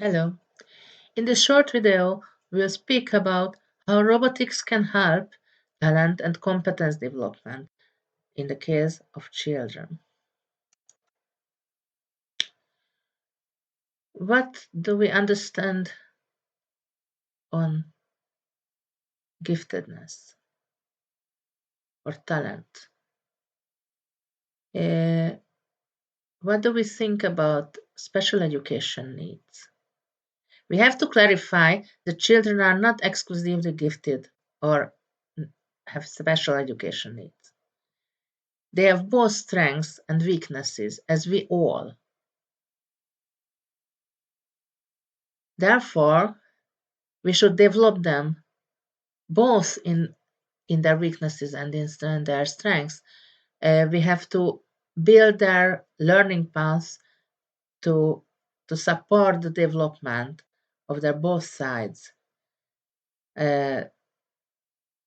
Hello. In this short video, we'll speak about how robotics can help talent and competence development in the case of children. What do we understand on giftedness or talent? Uh, what do we think about special education needs? We have to clarify that children are not exclusively gifted or have special education needs. They have both strengths and weaknesses, as we all. Therefore, we should develop them both in their weaknesses and in their strengths. We have to build their learning paths to support the development of their both sides. Uh,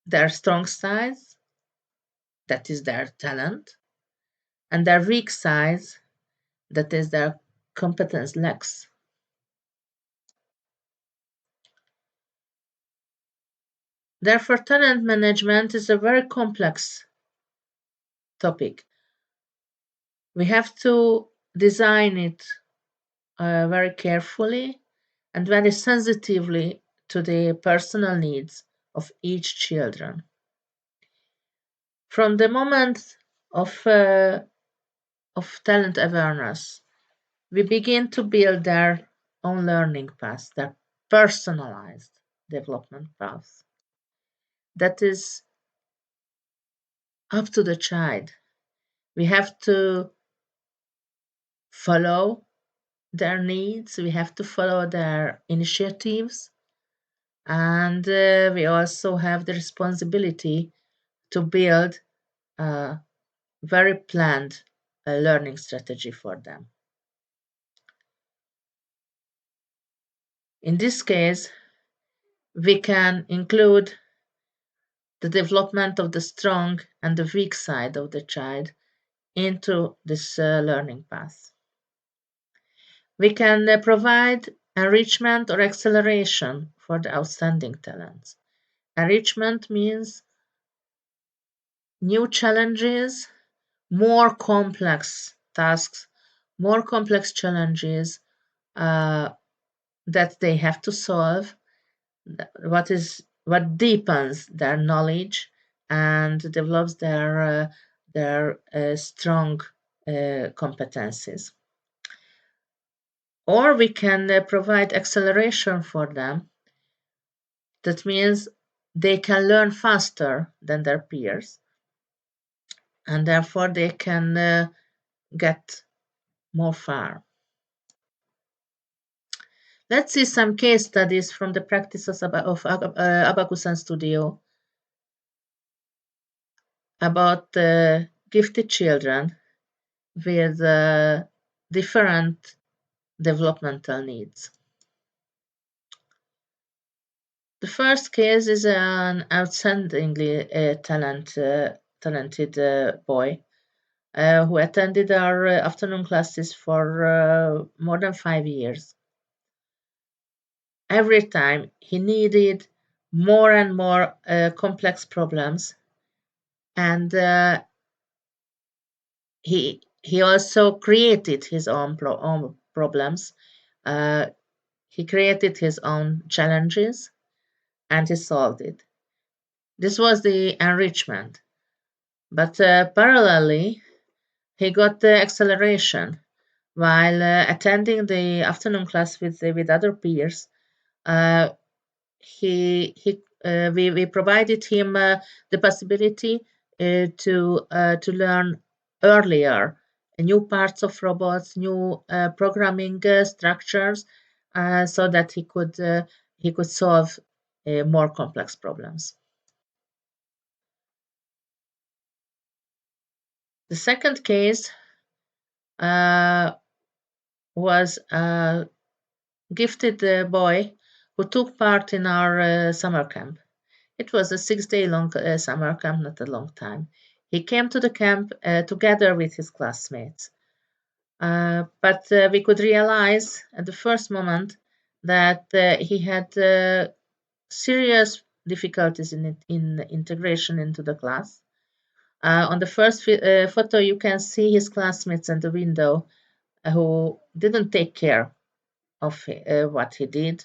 their strong sides, that is their talent, and their weak sides, that is their competence lacks. Therefore, talent management is a very complex topic. We have to design it very carefully and very sensitively to the personal needs of each children. From the moment of talent awareness, we begin to build their own learning paths, their personalized development paths. That is up to the child. We have to follow their needs, we have to follow their initiatives, and we also have the responsibility to build a very planned learning strategy for them. In this case, we can include the development of the strong and the weak side of the child into this learning path. We can provide enrichment or acceleration for the outstanding talents. Enrichment means new challenges, more complex tasks, more complex challenges that they have to solve. What deepens their knowledge and develops their strong competencies. Or we can provide acceleration for them. That means they can learn faster than their peers, and therefore they can get more far. Let's see some case studies from the practices of Abacus and Studio about gifted children with different developmental needs. The first case is an outstandingly talented boy who attended our afternoon classes for more than 5 years. Every time he needed more and more complex problems, and he also created his own problems. He created his own challenges, and he solved it. This was the enrichment. But parallelly, he got the acceleration while attending the afternoon class with other peers. We provided him the possibility to learn earlier new parts of robots, new programming structures, so that he could solve more complex problems. The second case was a gifted boy who took part in our summer camp. It was a 6 day long summer camp, not a long time. He came to the camp together with his classmates. But we could realize at the first moment that he had serious difficulties in integration into the class. On the first photo, you can see his classmates at the window who didn't take care of what he did,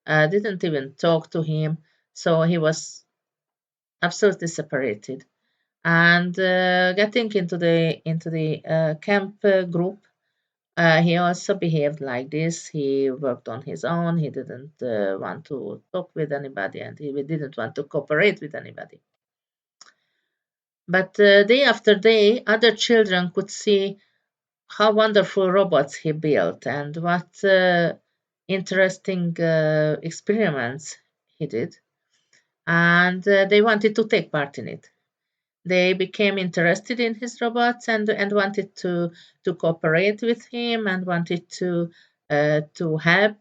didn't even talk to him, so he was absolutely separated. And getting into the camp group, he also behaved like this. He worked on his own. He didn't want to talk with anybody, and he didn't want to cooperate with anybody. But day after day, other children could see how wonderful robots he built and what interesting experiments he did. And they wanted to take part in it. They became interested in his robots and wanted to cooperate with him and wanted to help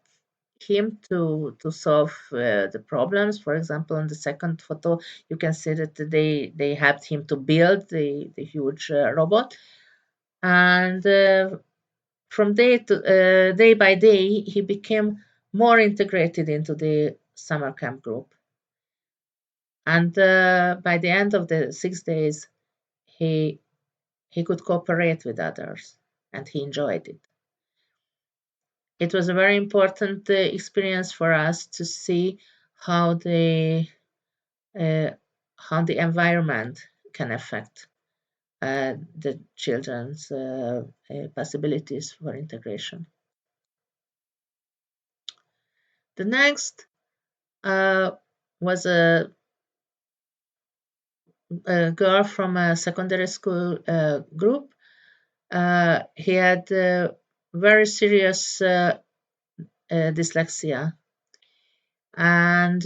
him to solve the problems. For example, in the second photo, you can see that they helped him to build the huge robot. And from day by day, he became more integrated into the summer camp group. And by the end of the 6 days, he he could cooperate with others, and he enjoyed it. It was a very important experience for us to see how the uh, how the environment can affect the children's possibilities for integration. The next uh, was a girl from a secondary school group. He had very serious dyslexia, and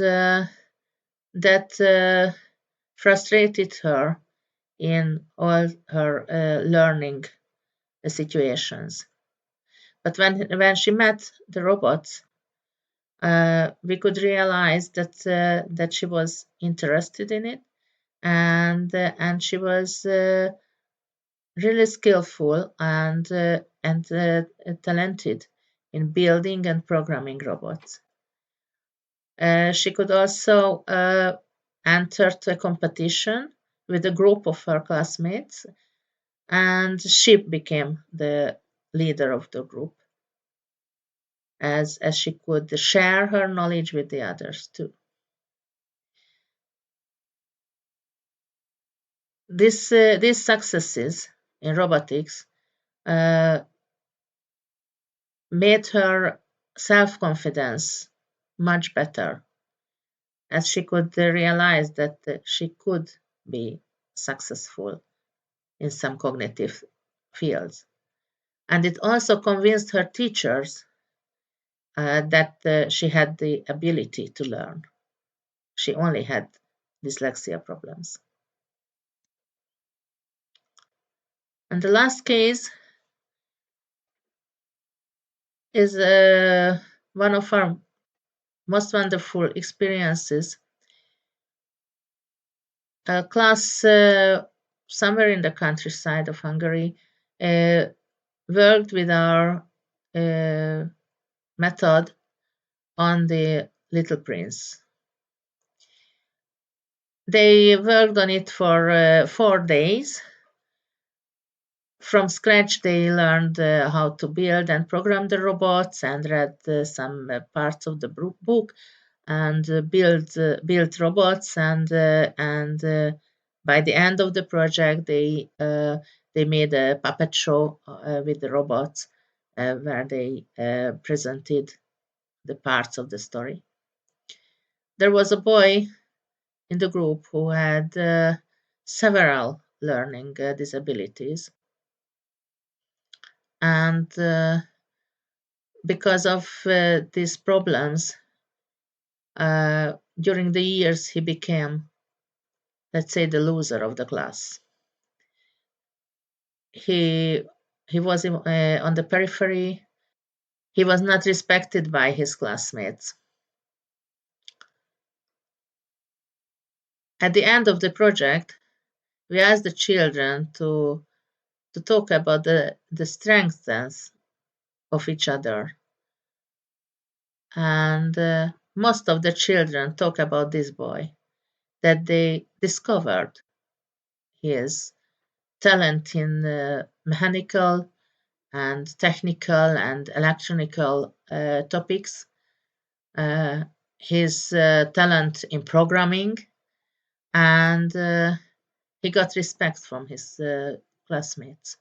that frustrated her in all her learning situations. But when she met the robots, we could realize that she was interested in it, and she was really skillful and talented in building and programming robots. She could also enter to a competition with a group of her classmates, and she became the leader of the group as she could share her knowledge with the others too. These successes in robotics uh, made her self-confidence much better, as she could realize that she could be successful in some cognitive fields. And it also convinced her teachers that she had the ability to learn. She only had dyslexia problems. And the last case is one of our most wonderful experiences. A class somewhere in the countryside of Hungary uh, worked with our uh, method on the Little Prince. They worked on it for 4 days. From scratch, they learned how to build and program the robots and read some parts of the book and built robots and by the end of the project they made a puppet show with the robots where they presented the parts of the story. There was a boy in the group who had several learning disabilities, and because of these problems, during the years he became, let's say, the loser of the class. He he was on the periphery. He was not respected by his classmates. At the end of the project, we asked the children to talk about the strengths of each other. And most of the children talk about this boy, that they discovered his talent in mechanical and technical and electronical topics, uh, his talent in programming, and he got respect from his classmates.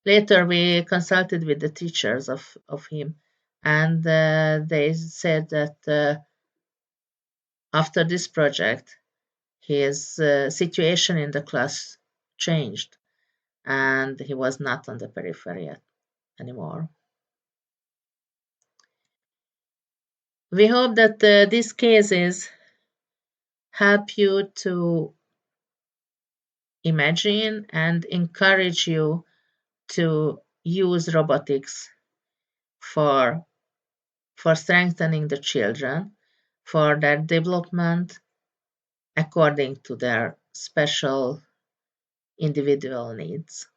Later, we consulted with the teachers of him, and they said that after this project, his situation in the class changed, and he was not on the periphery anymore. We hope that these cases help you to imagine and encourage you to use robotics for for strengthening the children, for their development according to their special individual needs.